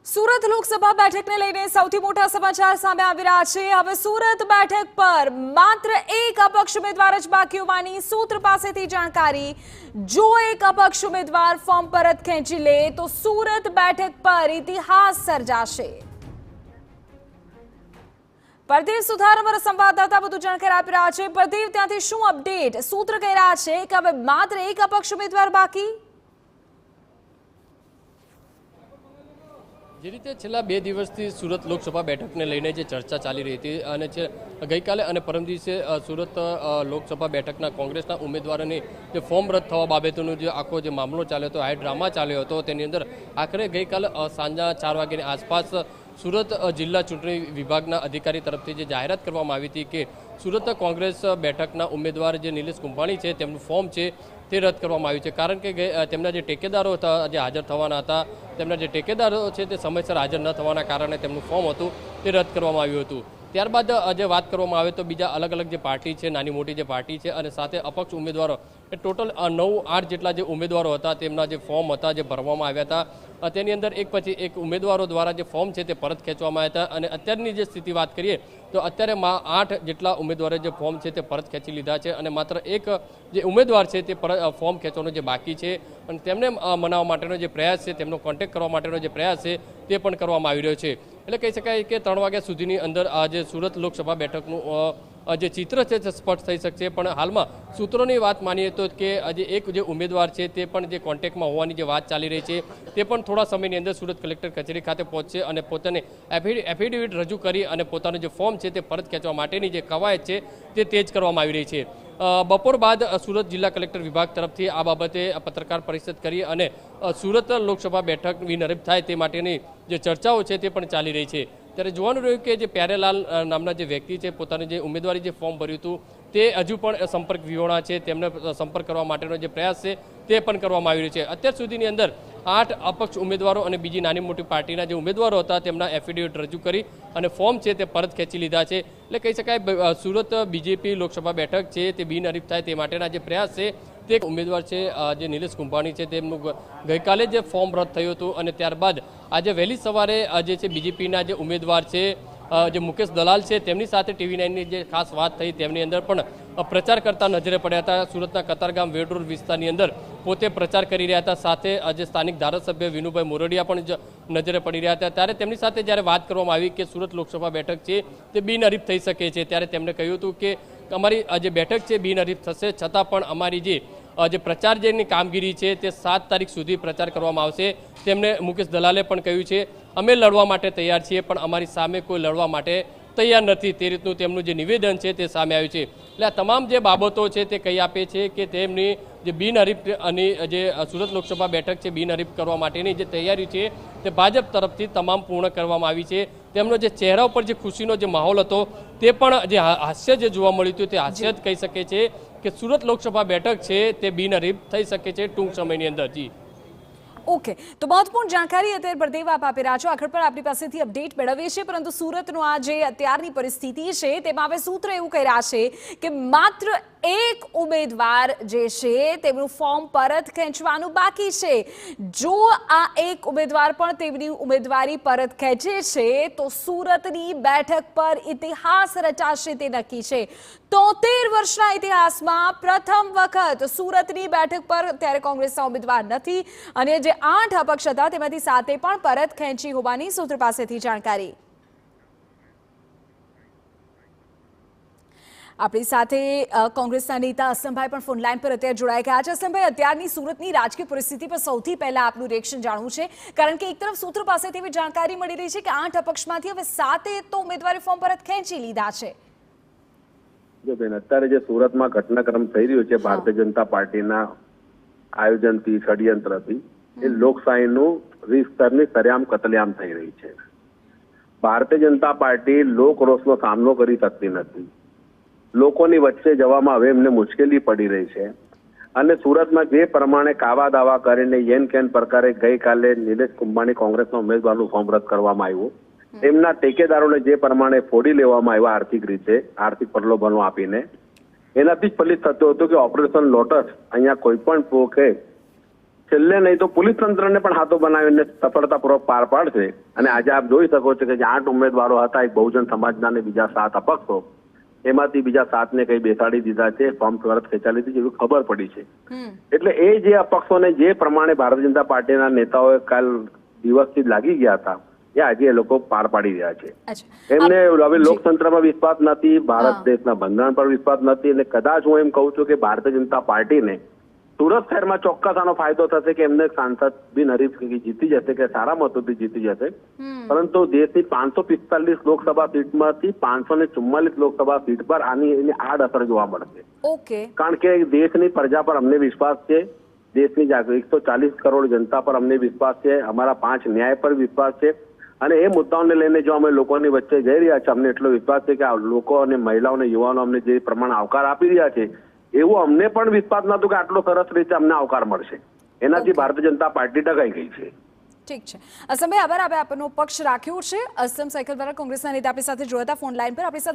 સુરત લોકસભા બેઠકને લઈને સૌથી મોટા સમાચાર સામે આવી રહ્યા છે। હવે સુરત બેઠક પર માત્ર એક અપક્ષ ઉમેદવાર જ બાકી હોવાની સૂત્ર પાસેથી જાણકારી। જો એક અપક્ષ ઉમેદવાર ફોર્મ પરત ખેંચી લે તો સુરત બેઠક પર ઇતિહાસ સર્જાશે। પ્રદીપ સુથાર અમારા સંવાદદાતા વધુ જાણકારી આપી રહ્યા છે। પ્રદીપ, ત્યાંથી શું અપડેટ? સૂત્ર કહી રહ્યા છે કે હવે માત્ર એક અપક્ષ ઉમેદવાર બાકી। જે રીતે છેલ્લા 2 દિવસથી સુરત લોકસભા બેઠકને લઈને જે ચર્ચા ચાલી રહી હતી અને ગઈકાલે અને પરમ દિવસે સુરત લોકસભા બેઠકના કોંગ્રેસના ઉમેદવારોની જે ફોર્મ રદ થવા બાબતનો જે આખો જે મામલો ચાલ્યો હતો, હાઈ ડ્રામા ચાલ્યો હતો, તેની અંદર આખરે ગઈકાલે સાંજના 4 વાગ્યાની આસપાસ સુરત જિલ્લા ચૂંટણી વિભાગના અધિકારી તરફથી જે જાહેરાત કરવામાં આવી હતી કે સુરત કોંગ્રેસ બેઠકના ઉમેદવાર જે નિલેશ કુંભાણી છે તેમનું ફોર્મ છે તે રદ કરવામાં આવ્યું છે। કારણ કે તેમના જે ટેકેદારો હતા જે હાજર થવાના હતા, તેમના જે ટેકેદારો છે તે સમયસર હાજર ન થવાના કારણે તેમનું ફોર્મ હતું તે રદ કરવામાં આવ્યું હતું। ત્યારબાદ જે વાત કરવામાં આવે તો બીજા અલગ અલગ જે પાર્ટી છે, નાની મોટી જે પાર્ટી છે અને સાથે અપક્ષ ઉમેદવારો એ ટોટલ 9-8 જેટલા જે ઉમેદવારો હતા તેમના જે ફોર્મ હતા જે ભરવામાં આવ્યા હતા તેની અંદર એક પછી એક ઉમેદવારો દ્વારા જે ફોર્મ છે તે પરત ખેંચવામાં આવ્યા હતા। અને અત્યારની જે સ્થિતિ વાત કરીએ તો અત્યારે 8 જેટલા ઉમેદવારોએ જે ફોર્મ છે તે પરત ખેંચી લીધા છે અને માત્ર એક જે ઉમેદવાર છે તે ફોર્મ ખેંચવાનો જે બાકી છે અને તેમને મનાવવા માટેનો જે પ્રયાસ છે, તેમનો કોન્ટેક્ટ કરવા માટેનો જે પ્રયાસ છે તે પણ કરવામાં આવી રહ્યો છે। એટલે કહી શકાય કે 3 વાગ્યા સુધીની અંદર આ જે સુરત લોકસભા બેઠકનું જે ચિત્ર છે તે સ્પષ્ટ થઈ શકશે। પણ હાલમાં સૂત્રોની વાત માનીએ તો કે આજે એક જે ઉમેદવાર છે તે પણ જે કોન્ટેક્ટમાં હોવાની જે વાત ચાલી રહી છે તે પણ થોડા સમયની અંદર સુરત કલેક્ટર કચેરી ખાતે પહોંચશે અને પોતાને એફિડેવિટ રજૂ કરી અને પોતાનું જે ફોર્મ છે તે પરત ખેંચવા માટેની જે કવાયત છે તે તેજ કરવામાં આવી રહી છે। બપોર બાદ સુરત જિલ્લા કલેક્ટર વિભાગ તરફથી આ બાબતે પત્રકાર પરિષદ કરી અને સુરત લોકસભા બેઠક બિનહરીફ થાય તે માટેની જે ચર્ચાઓ છે તે પણ ચાલી રહી છે। ત્યારે જોવાનું રહ્યું કે જે પ્યારેલાલ નામના જે વ્યક્તિ છે પોતાની જે ઉમેદવારી જે ફોર્મ ભર્યું હતું તે હજુ પણ સંપર્ક વિહોણા છે, તેમને સંપર્ક કરવા માટેનો જે પ્રયાસ છે તે પણ કરવામાં આવી રહ્યો છે। અત્યાર સુધીની અંદર 8 અપક્ષ ઉમેદવારો અને બીજી નાની મોટી પાર્ટીના જે ઉમેદવારો હતા તેમના એફિડેવિટ રજૂ કરી અને ફોર્મ છે તે પરત ખેંચી લીધા છે। એટલે કહી શકાય સુરત બીજેપી લોકસભા બેઠક છે તે બિનહરીફ થાય તે માટેના જે પ્રયાસ છે તે ઉમેદવાર છે જે નિલેશ કુંભાણી છે તેમનું ગઈકાલે જે ફોર્મ રદ થયું હતું અને ત્યારબાદ આજે વહેલી સવારે જે છે બીજેપીના જે ઉમેદવાર છે જે મુકેશ દલાલ છે તેમની સાથે TV9ની જે ખાસ વાત થઈ તેમની અંદર પણ પ્રચાર કરતા નજરે પડ્યા હતા। સુરતના કતારગામ વેડરોડ વિસ્તારની અંદર પોતે પ્રચાર કરી રહ્યા હતા, સાથે આજે સ્થાનિક ધારાસભ્ય વિનુભાઈ મોરડિયા પણ નજરે પડી રહ્યા હતા। ત્યારે તેમની સાથે જ્યારે વાત કરવામાં આવી કે સુરત લોકસભા બેઠક છે તે બિનહરીફ થઈ શકે છે ત્યારે તેમણે કહ્યું હતું કે અમારી જે બેઠક છે બિનહરીફ થશે છતાં પણ અમારી જે પ્રચાર જેની કામગીરી છે તે 7 તારીખ સુધી પ્રચાર કરવામાં આવશે। તેમને મુકેશ દલાલે પણ કહ્યું છે અમે લડવા માટે તૈયાર છીએ પણ અમારી સામે કોઈ લડવા માટે તૈયાર નથી, તે રીતનું તેમનું જે નિવેદન છે તે સામે આવ્યું છે। એટલે આ તમામ જે બાબતો છે તે કહી આપે છે કે તેમની જે બિનહરીફ અને જે સુરત લોકસભા બેઠક છે બિનહરીફ કરવા માટેની જે તૈયારી છે તે ભાજપ તરફથી તમામ પૂર્ણ કરવામાં આવી છે। તેમનો જે ચહેરા ઉપર જે ખુશીનો જે માહોલ હતો તે પણ જે હાસ્ય જે જોવા મળ્યું હતું તે હાસ્ય જ કહી શકે છે કે સુરત લોકસભા બેઠક છે તે બિનહરીફ થઈ શકે છે ટૂંક સમયની અંદર। જી ઓકે, તો મહત્વપૂર્ણ જાણકારી અત્યારે પ્રદીપ આપ આપી રહ્યા છો। આખર પર આપણી પાસેથી અપડેટ મેળવીએ છીએ, પરંતુ સુરતનો આ જે અત્યારની પરિસ્થિતિ છે તેમાં હવે સૂત્ર એવું કહી રહ્યા છે કે માત્ર એક ઉમેદવાર જે છે તેમનું ફોર્મ પરત ખેંચવાનું બાકી છે। જો આ એક ઉમેદવાર પણ તેમની ઉમેદવારી પરત ખેંચે છે તો સુરતની બેઠક પર ઇતિહાસ રચાશે તે નક્કી છે। 73 વર્ષના ઇતિહાસમાં પ્રથમ વખત સુરતની બેઠક પર ત્યારે કોંગ્રેસના ઉમેદવાર નથી અને જે 8 અપક્ષ હતા તેમાંથી 7 પણ પરત ખેંચી હોવાની સૂત્ર પાસેથી જાણકારી। આપણી સાથે કોંગ્રેસના નેતા અસલમભાઈ પણ ફોન લાઈન પર અત્યારે જોડાઈ ગયા છે। અસલમભાઈ, અત્યારની સુરતની રાજકીય પરિસ્થિતિ પર સૌથી પહેલા આપનું રિએક્શન જાણવું છે, કારણ કે એક તરફ સૂત્ર પાસેથી એવી જાણકારી મળી રહી છે કે 8 અપક્ષમાંથી હવે 7 તો ઉમેદવારી ફોર્મ પરત ખેંચી લીધા છે। જો બેન, અત્યારે જે સુરતમાં ઘટનાક્રમ થઈ રહ્યો છે ભારતીય જનતા પાર્ટીના આયોજનથી, ષડયંત્રથી, એ લોકશાહીનું વિસ્તરની સરેઆમ કતલેઆમ થઈ રહી છે। ભારતીય જનતા પાર્ટી લોકરોષનો સામનો કરી શકતી નથી, લોકોની વચ્ચે જવામાં હવે એમને મુશ્કેલી પડી રહી છે અને સુરતમાં જે પ્રમાણે કાવા દાવા કરીને યેન કેન પ્રકારે ગઈકાલે નિલેશ કુંભાણી કોંગ્રેસના ઉમેદવારનું ફોર્મ રદ કરવામાં આવ્યું, એમના ટેકેદારોને જે પ્રમાણે ફોડી લેવામાં આવ્યા આર્થિક રીતે, આર્થિક પ્રલોભનો આપીને, એનાથી જ ફલિત થતું હતું કે ઓપરેશન લોટસ અહીંયા કોઈ પણ પોકે છેલ્લે નહીં તો પોલીસ તંત્રને પણ હાથો બનાવીને સફળતાપૂર્વક પાર પાડશે. અને આજે આપ જોઈ શકો છો કે જે 8 ઉમેદવારો હતા, એક બહુજન સમાજના અને બીજા 7 અપક્ષો, એમાંથી બીજા 7ને કઈ બેસાડી દીધા છે, ફોર્મ તરત ખેંચાઈ લીધી જેવી ખબર પડી છે. એટલે એ જે અપક્ષોને જે પ્રમાણે ભારતીય જનતા પાર્ટીના નેતાઓએ કાલ દિવસથી લાગી ગયા હતા, એ આજે એ લોકો પાર પાડી રહ્યા છે. એમને હવે લોકતંત્રમાં વિશ્વાસ નથી, ભારત દેશના બંધારણ પર વિશ્વાસ નથી, અને કદાચ હું એમ કહું છું કે ભારતીય જનતા પાર્ટીને સુરત શહેરમાં ચોક્કસ આનો ફાયદો થશે કે એમને સાંસદ બિનહરીફ જીતી જશે કે સારા મતોથી જીતી જશે. પરંતુ દેશની 545 લોકસભા સીટમાંથી 544 લોકસભા સીટ પર આની આડઅસર જોવા મળશે. કારણ કે દેશની પ્રજા પર અમને વિશ્વાસ છે, દેશની 140 કરોડ જનતા પર અમને વિશ્વાસ છે, અમારા 5 ન્યાય પર વિશ્વાસ છે. અને એ મુદ્દાઓને લઈને જો અમે લોકોની વચ્ચે જઈ રહ્યા છે, અમને એટલો વિશ્વાસ છે કે આ લોકો અને મહિલાઓ અને યુવાનો અમને જે પ્રમાણે આવકાર આપી રહ્યા છે, એવું અમને પણ વિશ્વાસ નહોતું કે આટલો સરસ રીતે અમને આવકાર મળશે. એનાથી ભારતીય જનતા પાર્ટી ડગાઈ ગઈ છે. ઠીક છે, અસમભાઈ આભાર. આપે આપનો પક્ષ રાખ્યો છે. અસમ સાયકલ દ્વારા કોંગ્રેસના નેતા આપણી સાથે જોડાતા ફોન લાઈન પર આપણી સાથે